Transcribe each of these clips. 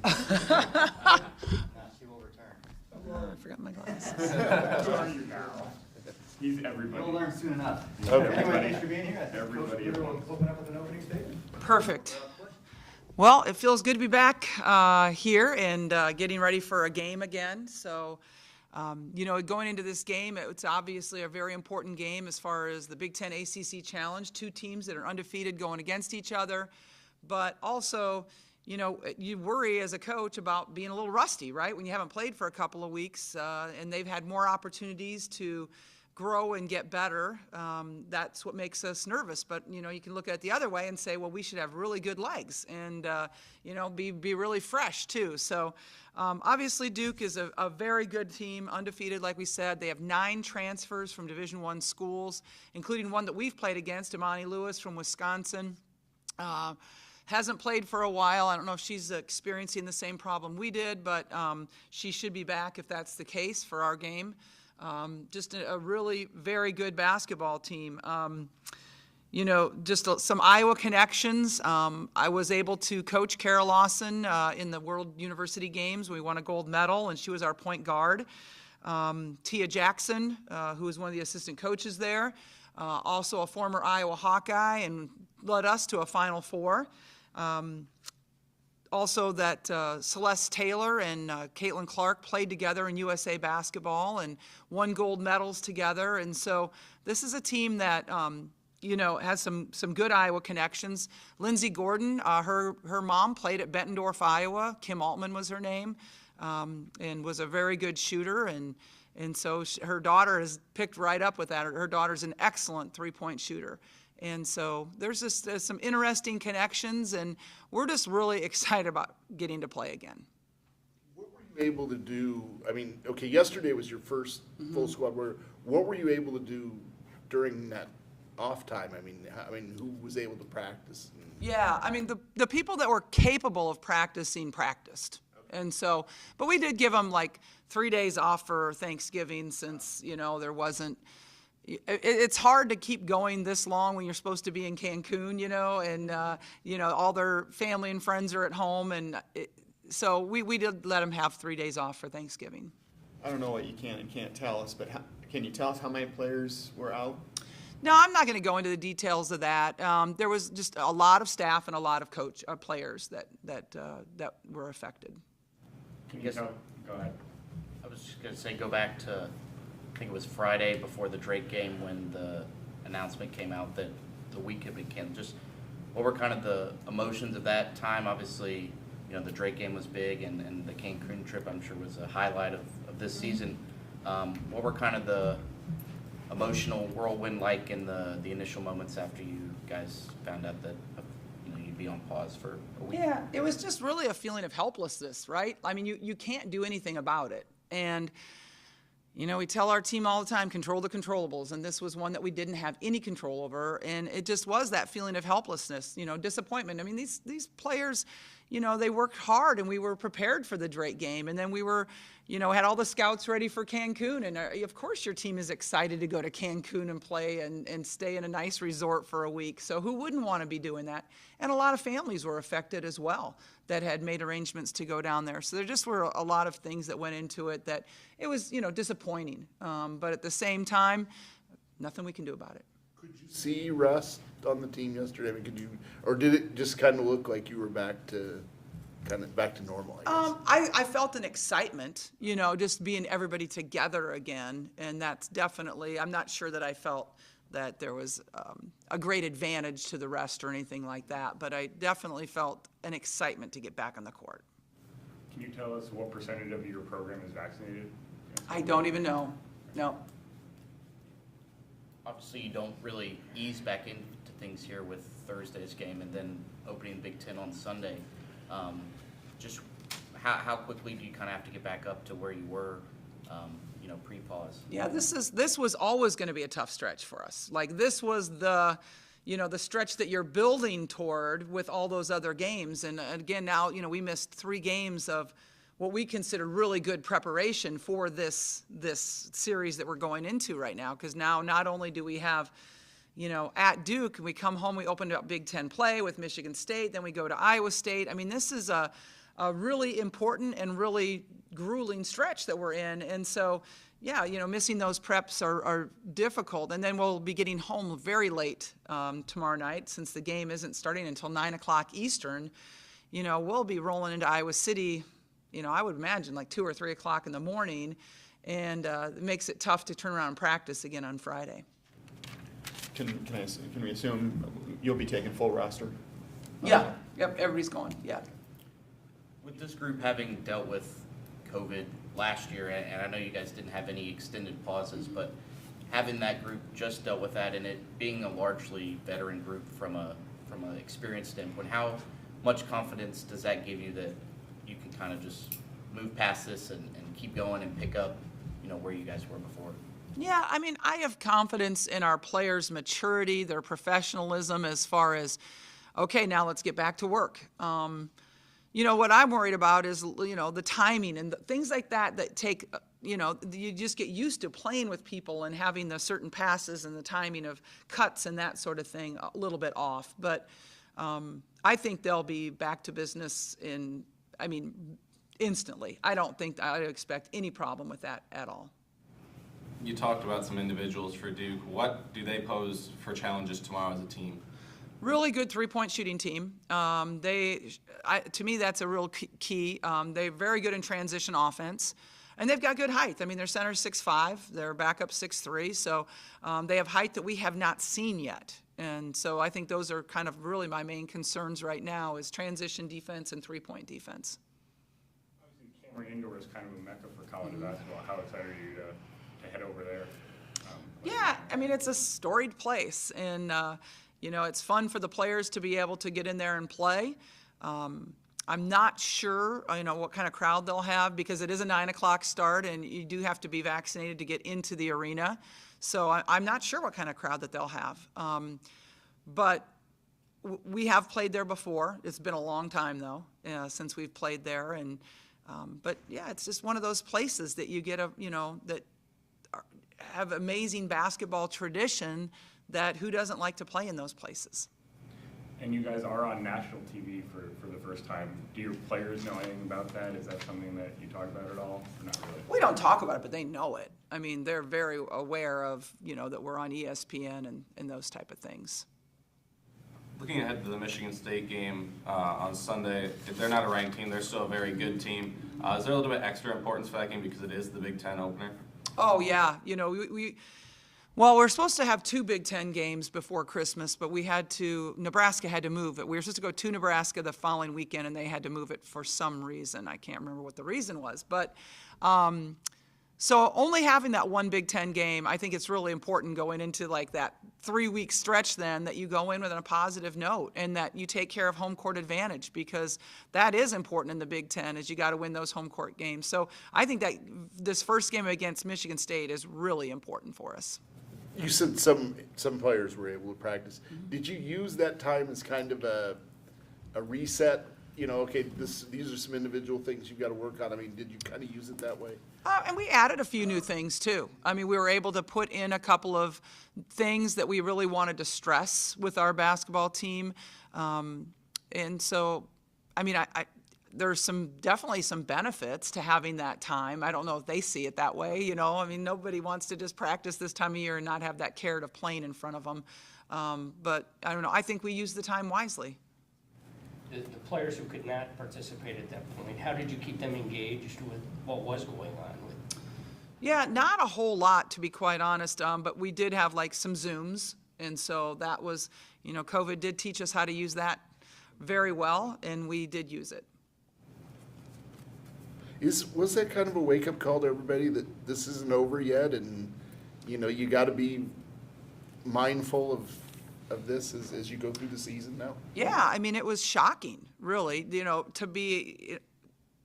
She will return. I forgot my glasses. Who are you now? He's everybody. You'll learn soon enough. Okay. Anyway, thanks for being here. I think Everybody. Coach Durham will open up with an opening statement. Perfect. Well, it feels good to be back here and getting ready for a game again. So, going into this game, it's obviously a very important game as far as the Big Ten ACC Challenge. Two teams that are undefeated going against each other. But also, you worry as a coach about being a little rusty, right? When you haven't played for a couple of weeks and they've had more opportunities to grow and get better, that's what makes us nervous. But, you can look at it the other way and say, well, we should have really good legs and, be really fresh too. So obviously Duke is a very good team, undefeated, like we said. They have 9 transfers from Division I schools, including one that we've played against, Imani Lewis from Wisconsin. Hasn't played for a while. I don't know if she's experiencing the same problem we did, but she should be back if that's the case for our game. Just a really very good basketball team. Just some Iowa connections. I was able to coach Kara Lawson in the World University Games. We won a gold medal, and she was our point guard. Tia Jackson, who was one of the assistant coaches there, also a former Iowa Hawkeye and led us to a Final Four. Also that Celeste Taylor and Caitlin Clark played together in USA basketball and won gold medals together. And so this is a team that, has some good Iowa connections. Lindsay Gordon, her mom played at Bettendorf, Iowa. Kim Altman was her name, and was a very good shooter. And so her daughter is picked right up with that. Her daughter's an excellent three-point shooter. And so there's just some interesting connections, and we're just really excited about getting to play again. What were you able to do? I mean, okay, yesterday was your first full squad. What were you able to do during that off time? I mean, who was able to practice? Yeah, I mean, the people that were capable of practicing practiced. Okay. And so, but we did give them like 3 days off for Thanksgiving since, there wasn't. It's hard to keep going this long when you're supposed to be in Cancun, and, all their family and friends are at home. And so we did let them have 3 days off for Thanksgiving. I don't know what you can and can't tell us, but can you tell us how many players were out? No, I'm not going to go into the details of that. There was just a lot of staff and a lot of players that were affected. Can you tell? Go ahead. I was just going to say, go back to, I think it was Friday before the Drake game when the announcement came out that the week had been canceled. Just what were kind of the emotions of that time? Obviously, the Drake game was big, and the Cancun trip, I'm sure, was a highlight of this season. What were kind of the emotional whirlwind like in the initial moments after you guys found out that you'd be on pause for a week? Yeah, it was just really a feeling of helplessness, right? I mean, you can't do anything about it. And we tell our team all the time, control the controllables, and this was one that we didn't have any control over, and it just was that feeling of helplessness, disappointment. I mean, these players, they worked hard, and we were prepared for the Drake game, and then we were, had all the scouts ready for Cancun, and of course your team is excited to go to Cancun and play and stay in a nice resort for a week, so who wouldn't want to be doing that? And a lot of families were affected as well that had made arrangements to go down there. So there just were a lot of things that went into it that it was, disappointing. But at the same time, nothing we can do about it. Could you see rust on the team yesterday? I mean, or did it just kind of look like you were back to normal, I guess? I felt an excitement, just being everybody together again. And that's definitely, I'm not sure that I felt that there was a great advantage to the rest or anything like that, but I definitely felt an excitement to get back on the court. Can you tell us what percentage of your program is vaccinated? I don't even know. No. Obviously, you don't really ease back into things here with Thursday's game and then opening Big Ten on Sunday. Just how quickly do you kind of have to get back up to where you were, pre-pause? Yeah, this was always going to be a tough stretch for us. Like this was the stretch that you're building toward with all those other games. And again, now, we missed 3 games of what we consider really good preparation for this series that we're going into right now. Because now not only do we have, at Duke, we come home, we opened up Big Ten play with Michigan State, then we go to Iowa State. I mean, this is a a really important and really grueling stretch that we're in. And so, yeah, missing those preps are difficult. And then we'll be getting home very late tomorrow night, since the game isn't starting until 9 o'clock Eastern. We'll be rolling into Iowa City, I would imagine like 2 or 3 o'clock in the morning, and it makes it tough to turn around and practice again on Friday. Can we assume you'll be taking full roster? Yeah, yep, everybody's going, yeah. With this group having dealt with COVID last year, and I know you guys didn't have any extended pauses, but having that group just dealt with that, and it being a largely veteran group from an experience standpoint, how much confidence does that give you that you can kind of just move past this and keep going and pick up, where you guys were before? Yeah, I have confidence in our players' maturity, their professionalism, as far as, okay, now let's get back to work. What I'm worried about is, the timing and things like that take, you just get used to playing with people and having the certain passes and the timing of cuts and that sort of thing a little bit off. But I think they'll be back to business instantly. I don't think I expect any problem with that at all. You talked about some individuals for Duke. What do they pose for challenges tomorrow as a team? Really good three-point shooting team. To me, that's a real key. They're very good in transition offense, and they've got good height. Their center's 6'5", their backup 6'3", so they have height that we have not seen yet. And so I think those are kind of really my main concerns right now, is transition defense and three-point defense. Obviously, Cameron Indoor is kind of a mecca for college basketball. How excited are you to head over there? Yeah, it's a storied place, and it's fun for the players to be able to get in there and play. I'm not sure, what kind of crowd they'll have, because it is a 9 o'clock start, and you do have to be vaccinated to get into the arena. So I'm not sure what kind of crowd that they'll have. But we have played there before. It's been a long time, though, since we've played there. And but yeah, it's just one of those places that you get that have amazing basketball tradition. That who doesn't like to play in those places? And you guys are on national TV for the first time. Do your players know anything about that? Is that something that you talk about at all, or not really? We don't talk about it, but they know it. They're very aware of, that we're on ESPN and those type of things. Looking ahead to the Michigan State game on Sunday, if they're not a ranked team, they're still a very good team. Is there a little bit extra importance for that game because it is the Big Ten opener? Oh, yeah. Well, we're supposed to have 2 Big Ten games before Christmas, but Nebraska had to move it. We were supposed to go to Nebraska the following weekend, and they had to move it for some reason. I can't remember what the reason was. But so only having that 1 Big Ten game, I think it's really important going into like that 3-week stretch then, that you go in with a positive note and that you take care of home court advantage, because that is important in the Big Ten, is you got to win those home court games. So I think that this first game against Michigan State is really important for us. You said some players were able to practice. Did you use that time as kind of a reset? Okay, these are some individual things you've got to work on. Did you kind of use it that way? And we added a few new things too. We were able to put in a couple of things that we really wanted to stress with our basketball team. And so, there's definitely some benefits to having that time. I don't know if they see it that way, nobody wants to just practice this time of year and not have that carrot of playing in front of them. But I don't know, I think we use the time wisely. The players who could not participate at that point, how did you keep them engaged with what was going on? Yeah, not a whole lot, to be quite honest, but we did have like some Zooms, and so that was, COVID did teach us how to use that very well, and we did use it. Was that kind of a wake-up call to everybody that this isn't over yet, and you got to be mindful of this as you go through the season now? Yeah, it was shocking, really, to be,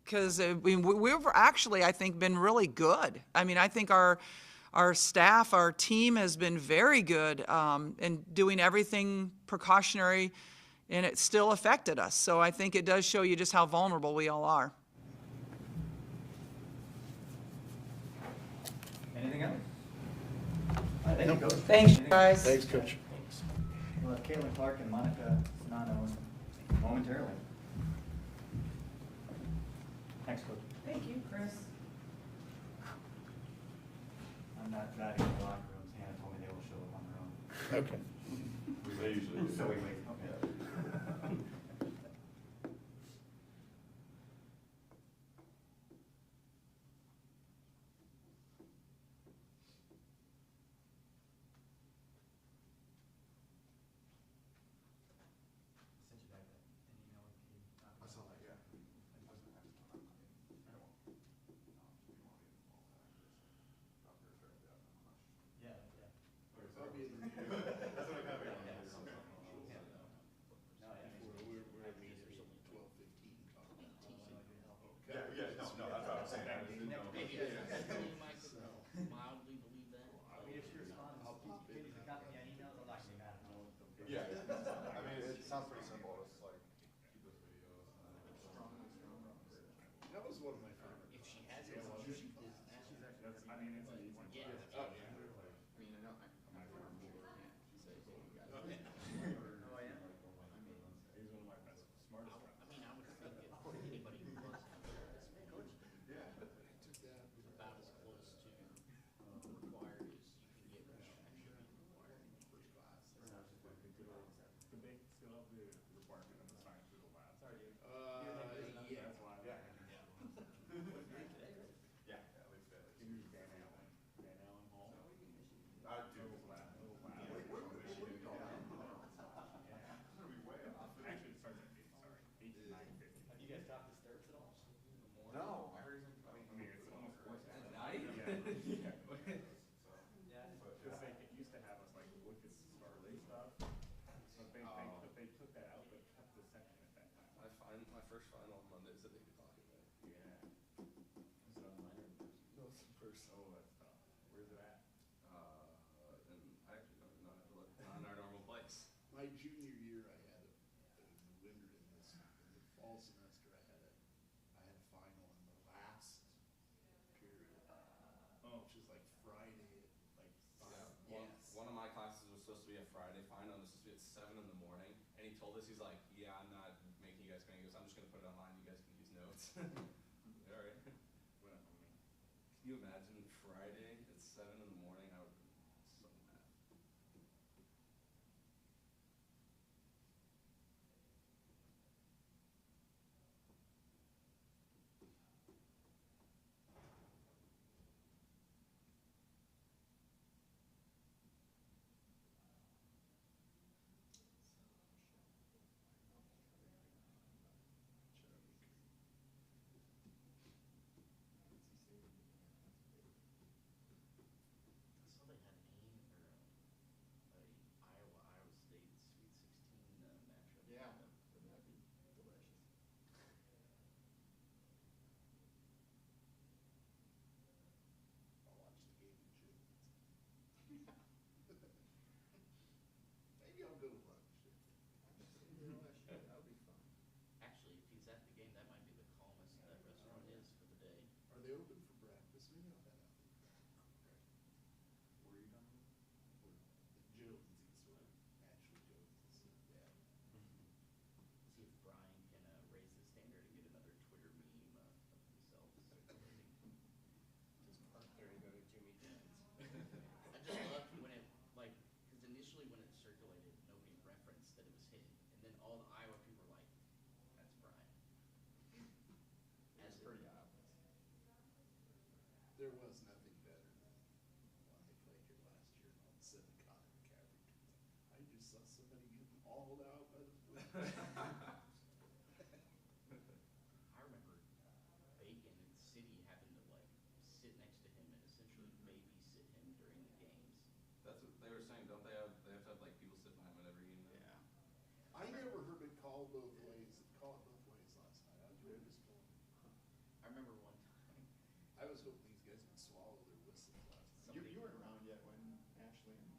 because we've actually, I think, been really good. I think our staff, our team has been very good in doing everything precautionary, and it still affected us. So I think it does show you just how vulnerable we all are. Anything else? Thank you, Coach. Thanks, guys. Thanks, Coach. We'll have Caitlin Clark and Monica Nano momentarily. Thanks, Coach. Thank you, Chris. I'm not driving in the locker rooms. Hannah told me they will show up on their own. Okay. They usually do. So we wait, okay. Sent you back an email with the. I saw that, yeah. Yeah, yeah. That'll be in the No, yeah. we're at meeting at 12:15. Yeah, no, that's what I'm saying. Maybe you might mildly believe that. I mean, if she responds, I'll pop can in. you copy me on emails? I'm not gonna be mad at all. Yeah, I mean, it sounds pretty simple, it's like, keep those videos. That was one of my favorites. If she has it, she is That's, I mean, it's an easy one. Yeah. Oh, I mean, I know, my farm board can't say, hey, you got it. Oh, yeah? He's one of my best, smartest friends. I mean, I would think if anybody who was this coach took that. about as close to required as you can get when you actually be required in the first class. But they still have the requirement of the science through the lab. Sorry, dude. Yeah. That's why. Yeah, at least that. You use Van Allen, Hall. I do. Little lab. Gonna be way off. Actually, it starts at 8, sorry, 8 to 9:50. Have you guys talked to Sturps at all? No, I heard him, I mean, it's almost worse. At night? Yeah. Yeah. Because they used to have us like look at Starlink stuff, but they took that out, but kept the section at that time. I find my first final on Mondays at 8 o'clock at night. Yeah. Is it online or in person? No, it's in person. Oh, that's tough. Where's it at? And I actually don't know, I have to look, not in our normal place. My junior year, I had in the winter, in the fall semester, I had a final in the last period, which is like Friday at like 5. One of my classes was supposed to be a Friday final, and it was supposed to be at 7 in the morning, and he told us, he's like, yeah, I'm not making you guys pay, he goes, I'm just gonna put it online, you guys can use notes. Alright. Well, I mean, Can you imagine Friday at 7 in the morning? I would be so mad. I saw they had AIM or Iowa State Sweet 16 matchup. Yeah, that'd be delicious. I'll watch the game in June. Maybe I'll go to lunch. That would be fun. Actually, if he's at the game, that might be the calmest that restaurant is for the day. Are they open for breakfast? Maybe I'll head out. Where are you talking about? Jones's, or actually Jones's, yeah. See if Brian can raise the standard and get another Twitter meme of himself circulating. Just park there and go to Jimmy John's. I just loved when it, like, because initially when it circulated, nobody referenced that it was him. And then all the Iowa people were like, that's Brian. It's pretty obvious. There was nothing better than when they played here last year, and all of a sudden Connor McCaffrey comes up. I just saw somebody getting hauled out by the police. I remember Bacon and City having to like sit next to him and essentially babysit him during the games. That's what they were saying, don't they have to have like people sit behind him at every game now? Yeah. I never heard it called both ways, last night. I was ready to score. I remember one time, I was hoping these guys would swallow their whistles last night. You weren't around yet when Ashley and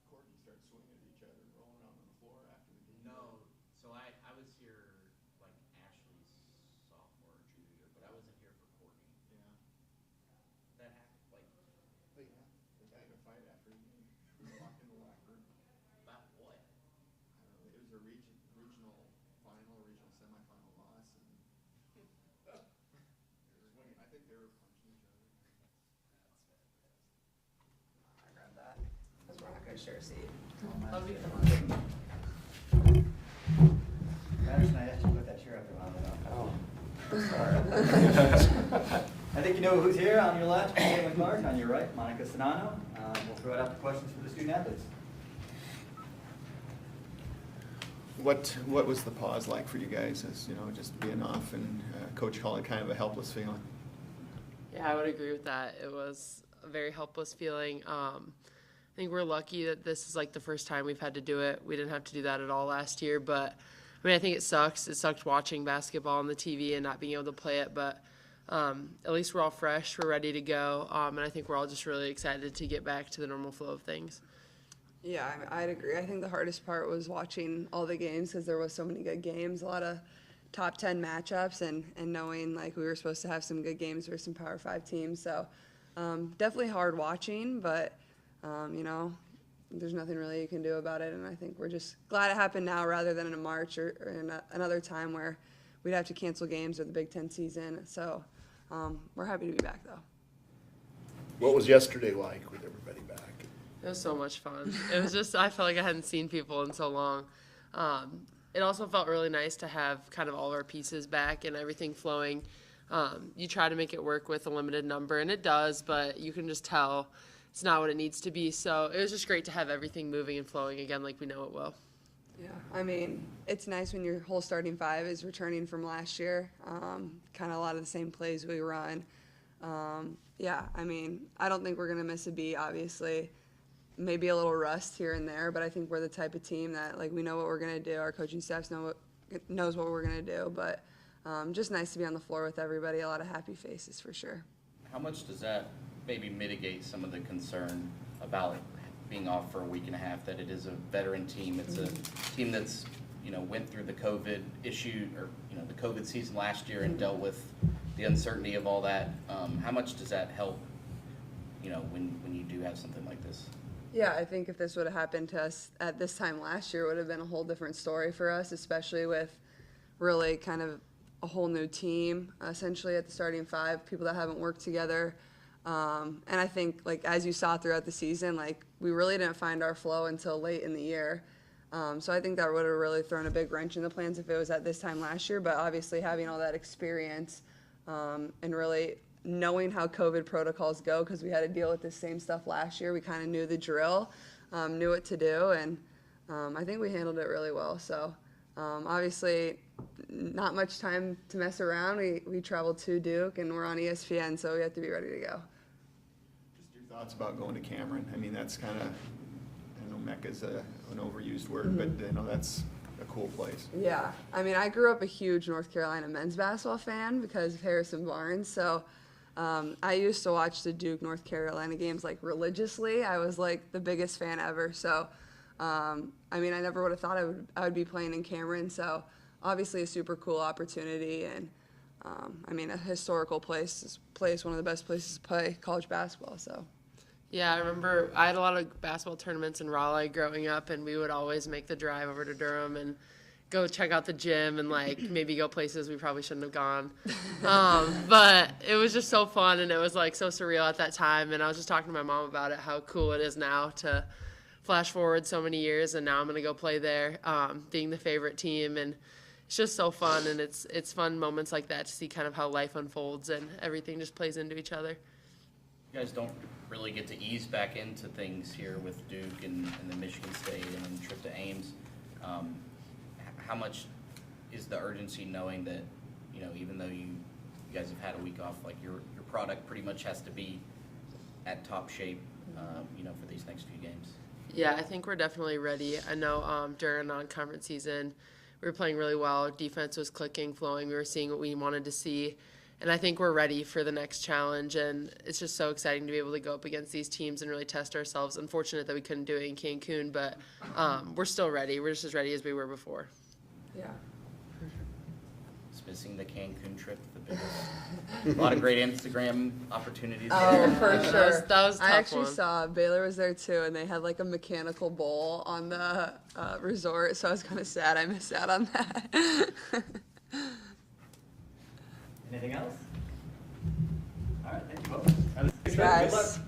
Courtney started swinging at each other and rolling around on the floor after the game. no, so I was here like Ashley's sophomore or junior year, but I wasn't here for Courtney. Yeah. That happened, like, They got in a fight after the game. Walked in the locker room. about what? I don't know, it was a regional final, regional semifinal loss, and sure seat. Oh, Love to nice. come on. Madison, I asked you to put that chair up there long enough. Oh. I think you know who's here. On your left, Caitlin Clark. On your right, Monica Sonano. We'll throw it out to questions for the student athletes. What was the pause like for you guys, as you know, just being off and Coach called it kind of a helpless feeling? Yeah, I would agree with that. It was a very helpless feeling. I think we're lucky that this is like the first time we've had to do it. We didn't have to do that at all last year, but I mean, I think it sucks. It sucked watching basketball on the TV and not being able to play it, but at least we're all fresh, we're ready to go, and I think we're all just really excited to get back to the normal flow of things. Yeah, I'd agree. I think the hardest part was watching all the games because there was so many good games, a lot of top 10 matchups, and knowing like we were supposed to have some good games versus some Power 5 teams. So definitely hard watching, but you know, there's nothing really you can do about it. And I think we're just glad it happened now rather than in March or in another time where we'd have to cancel games or the Big Ten season. So we're happy to be back though. What was yesterday like with everybody back? It was so much fun. It was just, I felt like I hadn't seen people in so long. It also felt really nice to have kind of all of our pieces back and everything flowing. You try to make it work with a limited number, and it does, but you can just tell it's not what it needs to be. So it was just great to have everything moving and flowing again like we know it will. Yeah, I mean, it's nice when your whole starting five is returning from last year. Kind of a lot of the same plays we run. Yeah, I mean, I don't think we're going to miss a beat, obviously. Maybe a little rust here and there, but I think we're the type of team that, like, we know what we're going to do. Our coaching staff knows what we're going to do, but just nice to be on the floor with everybody. A lot of happy faces for sure. How much does that maybe mitigate some of the concern about being off for a week and a half, that it is a veteran team? It's a team that's, you know, went through the COVID issue, or, you know, the COVID season last year and dealt with the uncertainty of all that. How much does that help, you know, when you do have something like this? Yeah, I think if this would have happened to us at this time last year, it would have been a whole different story for us, especially with really kind of a whole new team, essentially at the starting five, people that haven't worked together. And I think, like, as you saw throughout the season, like, we really didn't find our flow until late in the year. So I think that would have really thrown a big wrench in the plans if it was at this time last year. But obviously having all that experience and really knowing how COVID protocols go, because we had to deal with the same stuff last year. We kind of knew the drill, knew what to do, and I think we handled it really well. So obviously not much time to mess around. We traveled to Duke, and we're on ESPN, so we have to be ready to go. Just your thoughts about going to Cameron. I mean, that's kind of, I know Mecca's an overused word, but I know that's a cool place. Yeah, I mean, I grew up a huge North Carolina men's basketball fan because of Harrison Barnes, so I used to watch the Duke North Carolina games like religiously. I was like the biggest fan ever. So, I mean, I never would have thought I would be playing in Cameron. So, obviously a super cool opportunity, and I mean, a historical place, one of the best places to play college basketball. So. Yeah, I remember I had a lot of basketball tournaments in Raleigh growing up, and we would always make the drive over to Durham and go check out the gym and, like, maybe go places we probably shouldn't have gone. But it was just so fun, and it was, like, so surreal at that time. And I was just talking to my mom about it, how cool it is now to flash forward so many years, and now I'm going to go play there, being the favorite team. And it's just so fun, and it's fun moments like that to see kind of how life unfolds and everything just plays into each other. You guys don't really get to ease back into things here with Duke and the Michigan State and then the trip to Ames. How much is the urgency knowing that, you know, even though you guys have had a week off, like your product pretty much has to be at top shape, you know, for these next few games? Yeah, I think we're definitely ready. I know during non-conference season, we were playing really well. Defense was clicking, flowing. We were seeing what we wanted to see. And I think we're ready for the next challenge. And it's just so exciting to be able to go up against these teams and really test ourselves. Unfortunate that we couldn't do it in Cancun, but we're still ready. We're just as ready as we were before. Yeah. It's missing the Cancun trip, the biggest. A lot of great Instagram opportunities Oh, there. for sure. That was a tough I actually one. saw Baylor was there too, and they had like a mechanical bowl on the resort, so I was kind of sad I missed out on that. Anything else? All right, thank you both. Guys.